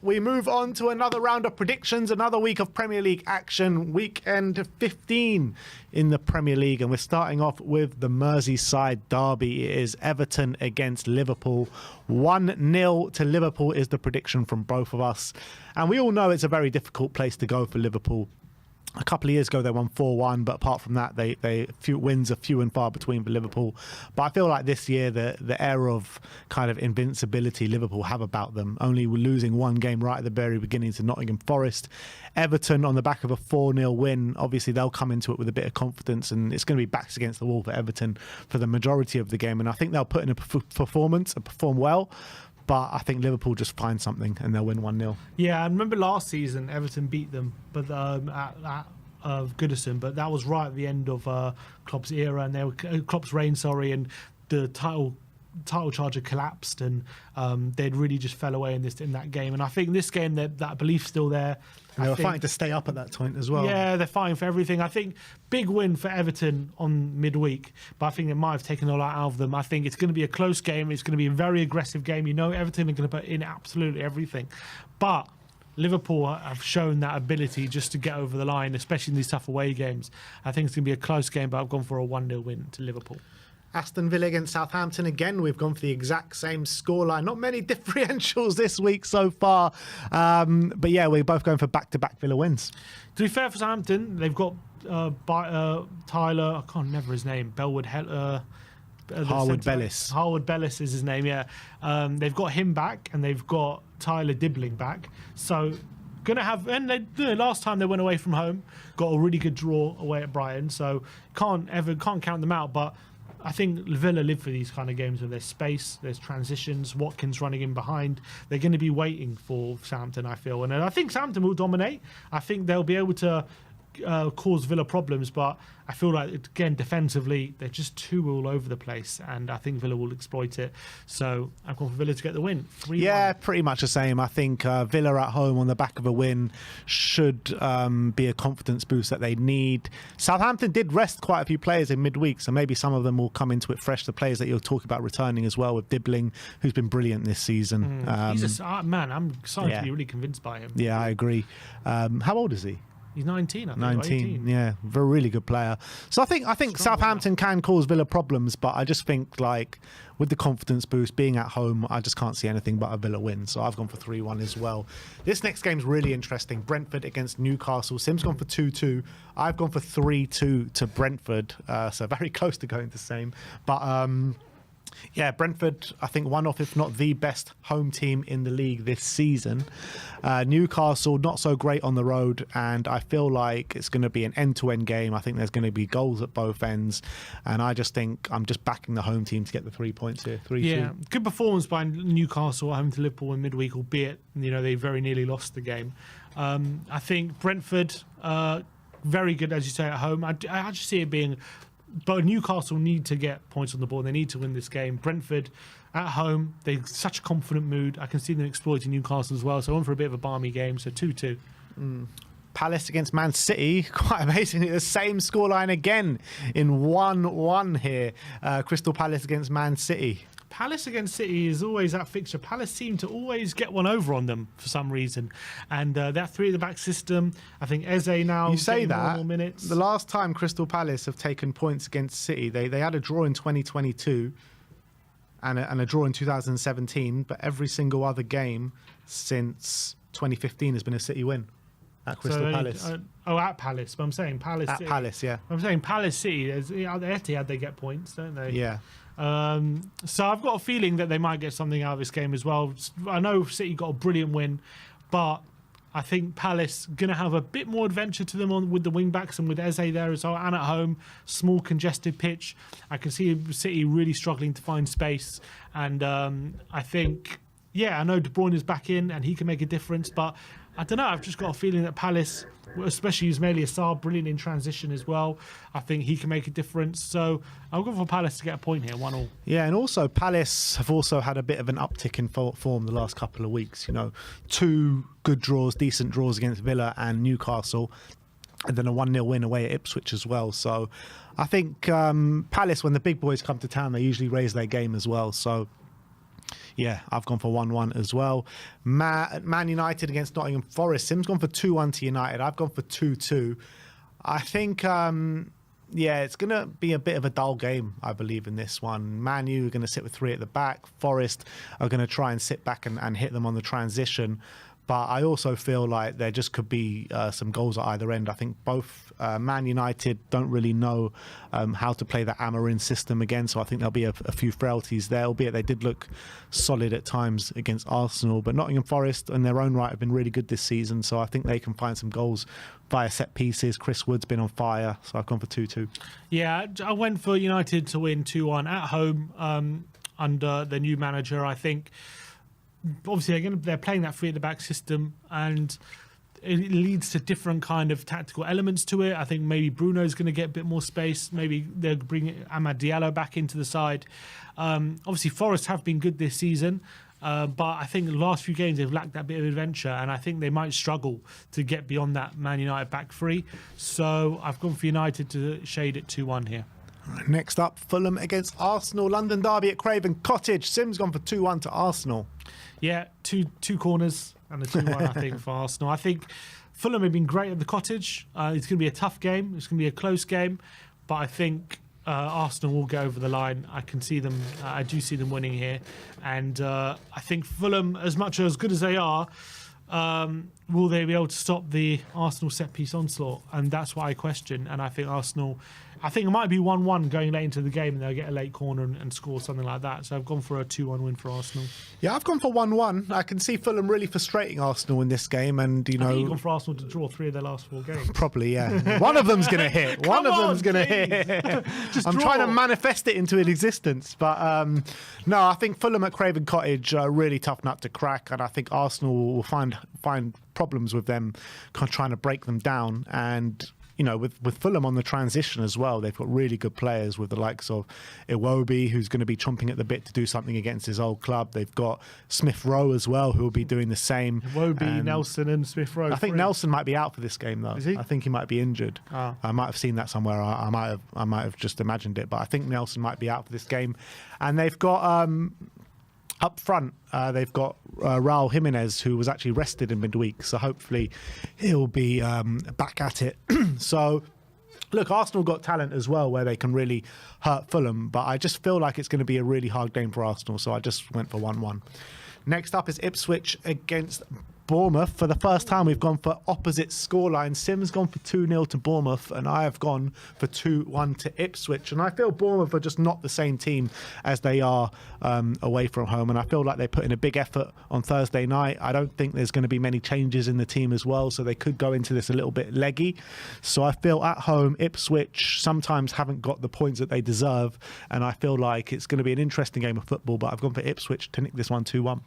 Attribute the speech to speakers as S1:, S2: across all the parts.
S1: we move on to another round of predictions, another week of Premier League action, weekend 15 in the Premier League. And we're starting off with the Merseyside derby. It is Everton against Liverpool. 1-0 to Liverpool is the prediction from both of us. And we all know it's a very difficult place to go for Liverpool. A couple of years ago, they won 4-1, but apart from that, few wins are few and far between for Liverpool. But I feel like this year, the air of kind of invincibility Liverpool have about them, only losing one game right at the very beginning to Nottingham Forest. Everton, on the back of a 4-0 win, obviously they'll come into it with a bit of confidence, and it's going to be backs against the wall for Everton for the majority of the game. And I think they'll put in a performance and perform well. But I think Liverpool just find something and they'll win 1-0.
S2: Yeah, I remember last season Everton beat them, but at Goodison, but that was right at the end of Klopp's era, and they were Klopp's reign. And the title charger collapsed, and they'd really just fell away in that game. And I think this game that belief's still there.
S1: They were fighting to stay up at that point as well.
S2: Yeah, they're fighting for everything. I think big win for Everton on midweek, but I think it might have taken a lot out of them. I think it's going to be a close game. It's going to be a very aggressive game. You know, Everton are going to put in absolutely everything. But Liverpool have shown that ability just to get over the line, especially in these tough away games. I think it's going to be a close game, but I've gone for a 1-0 win to Liverpool.
S1: Aston Villa against Southampton again. We've gone for the exact same scoreline. Not many differentials this week so far. But yeah, we're both going for back-to-back Villa wins.
S2: To be fair for Southampton, they've got Tyler, I can't remember his name,
S1: Harwood Bellis.
S2: Harwood Bellis is his name, yeah. They've got him back, and they've got Tyler Dibbling back. So going to have, and last time they went away from home, got a really good draw away at Brighton. So can't count them out, but I think Villa live for these kind of games where there's space, there's transitions, Watkins running in behind. They're going to be waiting for Southampton, I feel. And I think Southampton will dominate. I think they'll be able to cause Villa problems, but I feel like, again, defensively, they're just too all over the place, and I think Villa will exploit it. So I've gone for Villa to get the win. 3-1.
S1: Yeah, pretty much the same. I think Villa at home on the back of a win should be a confidence boost that they need. Southampton did rest quite a few players in midweek, so maybe some of them will come into it fresh. The players that you'll talk about returning as well, with Dibbling, who's been brilliant this season.
S2: He's man, I'm excited to be really convinced by him.
S1: Yeah, I agree. How old is he?
S2: He's 19, I think.
S1: 19, yeah. Very really good player. So I think Southampton can cause Villa problems, but I just think, like, with the confidence boost, being at home, I just can't see anything but a Villa win. So I've gone for 3-1 as well. This next game's really interesting. Brentford against Newcastle. Sim's gone for 2-2. I've gone for 3-2 to Brentford. So very close to going the same. But yeah, Brentford, I think one of, if not the best home team in the league this season. Newcastle, not so great on the road, and I feel like it's going to be an end-to-end game. I think there's going to be goals at both ends, and I just think I'm just backing the home team to get the 3 points here. 3-2.
S2: Yeah, good performance by Newcastle at home to Liverpool in midweek, albeit they very nearly lost the game. I think Brentford, very good, as you say, at home. I just see it being... But Newcastle need to get points on the board. They need to win this game. Brentford at home, they're such a confident mood. I can see them exploiting Newcastle as well. So on for a bit of a balmy game. So 2-2.
S1: Palace against Man City. Quite amazingly, the same scoreline again in 1-1 here. Crystal Palace against Man City.
S2: Palace against City is always that fixture. Palace seem to always get one over on them for some reason. And that three at the back system, I think Eze now...
S1: You say that,
S2: more minutes.
S1: The last time Crystal Palace have taken points against City, they had a draw in 2022 and a draw in 2017, but every single other game since 2015 has been a City win at Crystal Palace.
S2: At Palace. But I'm saying Palace
S1: At
S2: City.
S1: Palace, yeah.
S2: I'm saying Palace City. At Etihad, they get points, don't they?
S1: Yeah.
S2: So I've got a feeling that they might get something out of this game as well. I know City got a brilliant win, but I think Palace going to have a bit more adventure to them with the wing backs and with Eze there as well. And at home, small congested pitch. I can see City really struggling to find space. And I think, I know De Bruyne is back in and he can make a difference, but I don't know. I've just got a feeling that Palace, especially Ismaila Sarr, brilliant in transition as well. I think he can make a difference. So I'll go for Palace to get a point here, 1-1.
S1: Yeah, and also Palace have also had a bit of an uptick in form the last couple of weeks. 2 good draws, decent draws against Villa and Newcastle, and then a 1-0 win away at Ipswich as well. So I think Palace, when the big boys come to town, they usually raise their game as well. So Yeah, I've gone for 1-1 as well. Man United against Nottingham Forest. Sim's gone for 2-1 to United. I've gone for 2-2. I think, it's going to be a bit of a dull game, I believe, in this one. Man U are going to sit with 3 at the back. Forest are going to try and sit back and hit them on the transition. But I also feel like there just could be some goals at either end. I think both Man United don't really know how to play the Amorim system again, so I think there'll be a few frailties there, albeit they did look solid at times against Arsenal. But Nottingham Forest, in their own right, have been really good this season, so I think they can find some goals via set pieces. Chris Wood's been on fire, so I've gone for 2-2.
S2: Yeah, I went for United to win 2-1 at home under the new manager. I think obviously they're playing that 3 at the back system, and it leads to different kind of tactical elements to it. I think maybe Bruno's going to get a bit more space. Maybe they'll bring Amad Diallo back into the side. Obviously, Forest have been good this season, but I think the last few games they've lacked that bit of adventure, and I think they might struggle to get beyond that Man United back 3. So I've gone for United to shade it 2-1 here.
S1: Next up, Fulham against Arsenal. London derby at Craven Cottage. Sim's gone for 2-1 to Arsenal.
S2: Yeah, two corners and a 2-1, I think, for Arsenal. I think Fulham have been great at the Cottage. It's going to be a tough game. It's going to be a close game. But I think Arsenal will go over the line. I can see them. I do see them winning here. And I think Fulham, as good as they are, will they be able to stop the Arsenal set-piece onslaught? And that's what I question. And I think it might be 1-1 going late into the game, and they'll get a late corner and score something like that. So I've gone for a 2-1 win for Arsenal.
S1: Yeah, I've gone for 1-1. I can see Fulham really frustrating Arsenal in this game, and
S2: I think you've gone for Arsenal to draw 3 of their last 4 games.
S1: Probably, yeah. One of them's going to hit. One of them's going to hit. I'm trying to manifest it into existence, but no, I think Fulham at Craven Cottage are a really tough nut to crack, and I think Arsenal will find problems with them, kind of trying to break them down. And with Fulham on the transition as well, they've got really good players with the likes of Iwobi, who's going to be chomping at the bit to do something against his old club. They've got Smith Rowe as well, who will be doing the same.
S2: Iwobi, Nelson and Smith Rowe.
S1: I think Nelson might be out for this game, though.
S2: Is he?
S1: I think he might be injured.
S2: Oh.
S1: I might have seen that somewhere. I might have just imagined it, but I think Nelson might be out for this game. And they've got up front, they've got Raul Jimenez, who was actually rested in midweek, so hopefully he'll be back at it. So, look, Arsenal got talent as well where they can really hurt Fulham, but I just feel like it's going to be a really hard game for Arsenal, so I just went for 1-1. Next up is Ipswich against Bournemouth. For the first time, we've gone for opposite scoreline. Sim's gone for 2-0 to Bournemouth, and I have gone for 2-1 to Ipswich. And I feel Bournemouth are just not the same team as they are away from home. And I feel like they put in a big effort on Thursday night. I don't think there's going to be many changes in the team as well, so they could go into this a little bit leggy. So I feel at home, Ipswich sometimes haven't got the points that they deserve, and I feel like it's going to be an interesting game of football, but I've gone for Ipswich to nick this one 2-1.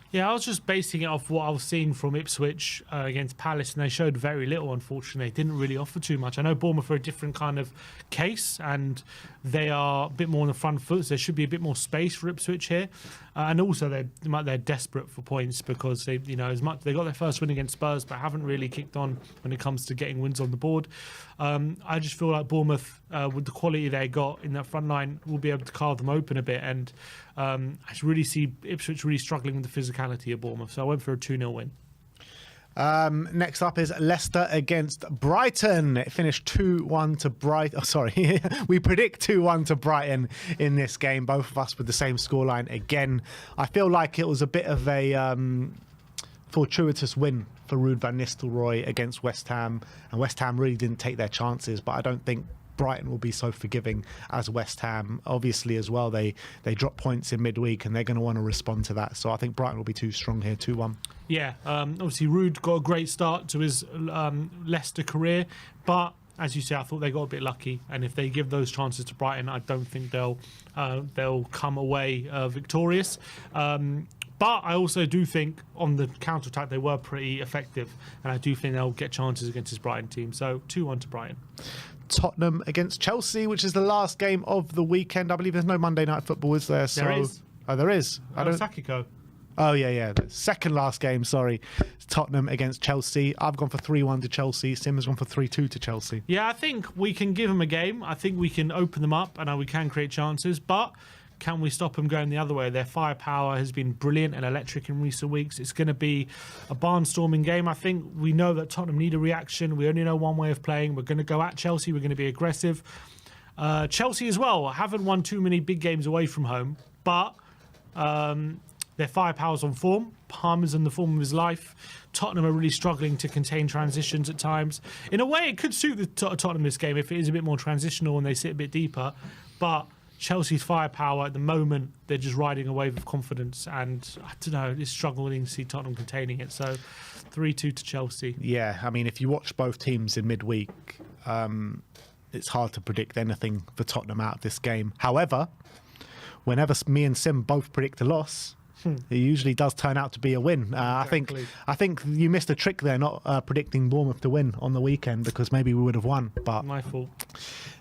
S2: Yeah, I was just basing it off what I was seeing from Ipswich against Palace, and they showed very little, unfortunately. They didn't really offer too much. I know Bournemouth are a different kind of case, and they are a bit more on the front foot, so there should be a bit more space for Ipswich here. And also, they're desperate for points because they got their first win against Spurs, but haven't really kicked on when it comes to getting wins on the board. I just feel like Bournemouth, with the quality they got in that front line, will be able to carve them open a bit. And I really see Ipswich really struggling with the physicality of Bournemouth. So I went for a 2-0 win.
S1: Next up is Leicester against Brighton. It finished 2-1 to Brighton. Oh, sorry. We predict 2-1 to Brighton in this game, both of us with the same scoreline again. I feel like it was a bit of a fortuitous win for Ruud van Nistelrooy against West Ham. And West Ham really didn't take their chances, but I don't think Brighton will be so forgiving as West Ham. Obviously, as well, they drop points in midweek, and they're going to want to respond to that. So I think Brighton will be too strong here, 2-1.
S2: Yeah, obviously Ruud got a great start to his Leicester career, but as you say, I thought they got a bit lucky, and if they give those chances to Brighton, I don't think they'll come away victorious. But I also do think on the counter-attack they were pretty effective, and I do think they'll get chances against this Brighton team. So 2-1 to Brighton.
S1: Tottenham against Chelsea, which is the last game of the weekend. I believe there's no Monday night football, is there?
S2: There is.
S1: Oh, there is.
S2: Sakiko.
S1: Oh, yeah. The second last game, sorry. Tottenham against Chelsea. I've gone for 3-1 to Chelsea. Sim has gone for 3-2 to Chelsea.
S2: Yeah, I think we can give them a game. I think we can open them up and we can create chances. But Can we stop them going the other way? Their firepower has been brilliant and electric in recent weeks. It's going to be a barnstorming game. I think we know that Tottenham need a reaction. We only know one way of playing. We're going to go at Chelsea. We're going to be aggressive. Chelsea as well haven't won too many big games away from home, but their firepower's on form. Palmer's in the form of his life. Tottenham are really struggling to contain transitions at times. In a way, it could suit the Tottenham this game if it is a bit more transitional and they sit a bit deeper. But Chelsea's firepower at the moment, they're just riding a wave of confidence. And I don't know, it's struggling to see Tottenham containing it. So 3-2 to Chelsea.
S1: Yeah, I mean, if you watch both teams in midweek, it's hard to predict anything for Tottenham out of this game. However, whenever me and Sim both predict a loss, it usually does turn out to be a win.
S2: Exactly.
S1: I think you missed a trick there, not predicting Bournemouth to win on the weekend, because maybe we would have won. But
S2: My fault.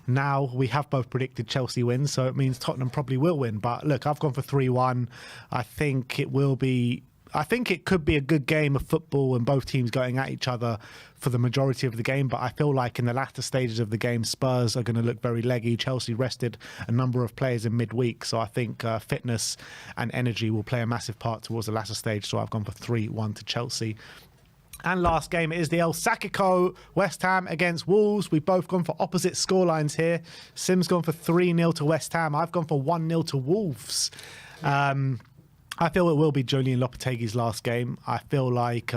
S1: now we have both predicted Chelsea wins, so it means Tottenham probably will win. But look, I've gone for 3-1. I think it could be a good game of football and both teams going at each other for the majority of the game. But I feel like in the latter stages of the game, Spurs are going to look very leggy. Chelsea rested a number of players in midweek. So I think fitness and energy will play a massive part towards the latter stage. So I've gone for 3-1 to Chelsea. And last game is the El Sacico, West Ham against Wolves. We've both gone for opposite scorelines here. Sim's gone for 3-0 to West Ham. I've gone for 1-0 to Wolves. I feel it will be Julian Lopetegui's last game. I feel like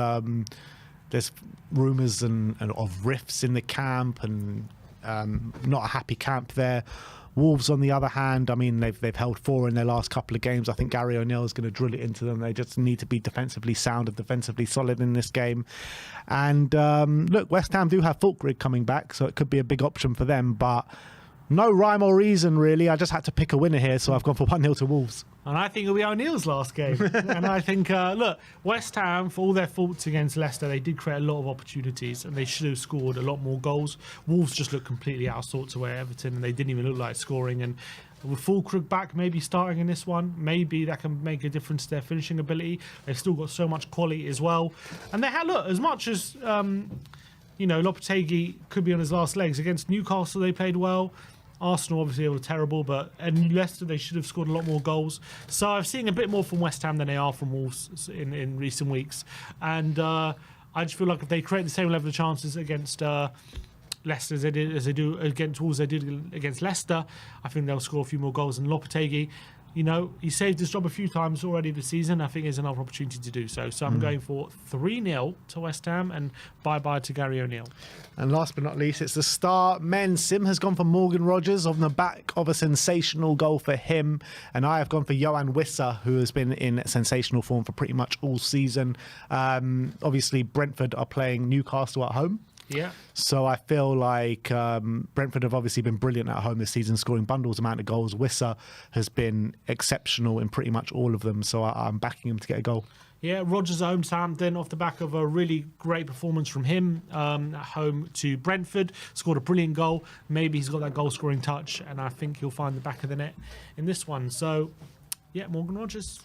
S1: there's rumours and of rifts in the camp and not a happy camp there. Wolves, on the other hand, I mean, they've held 4 in their last couple of games. I think Gary O'Neill is going to drill it into them. They just need to be defensively sound and defensively solid in this game. And look, West Ham do have Fulkrig coming back, so it could be a big option for them. But no rhyme or reason, really. I just had to pick a winner here, so I've gone for 1-0 to Wolves.
S2: And I think it'll be O'Neill's last game. And I think, look, West Ham, for all their faults against Leicester, they did create a lot of opportunities and they should have scored a lot more goals. Wolves just looked completely out of sorts away at Everton and they didn't even look like scoring. And with Fulkrig back maybe starting in this one, maybe that can make a difference to their finishing ability. They've still got so much quality as well. And they had, look, as much as, Lopetegui could be on his last legs, against Newcastle they played well. Arsenal, obviously, they were terrible, and Leicester, they should have scored a lot more goals. So I've seen a bit more from West Ham than they are from Wolves in recent weeks. And I just feel like if they create the same level of chances against Leicester as they do against Wolves, they did against Leicester, I think they'll score a few more goals. And Lopetegui, he saved his job a few times already this season. I think there's another opportunity to do so. So I'm going for 3-0 to West Ham and bye-bye to Gary O'Neill.
S1: And last but not least, it's the Star Men. Sim has gone for Morgan Rogers on the back of a sensational goal for him. And I have gone for Yohan Wissa, who has been in sensational form for pretty much all season. Obviously, Brentford are playing Newcastle at home.
S2: Yeah.
S1: So I feel like Brentford have obviously been brilliant at home this season, scoring bundles amount of goals. Wissa has been exceptional in pretty much all of them. So I'm backing him to get a goal.
S2: Yeah, Rodgers at home, Southampton, off the back of a really great performance from him at home to Brentford. Scored a brilliant goal. Maybe he's got that goal-scoring touch, and I think he'll find the back of the net in this one. So, yeah, Morgan Rogers.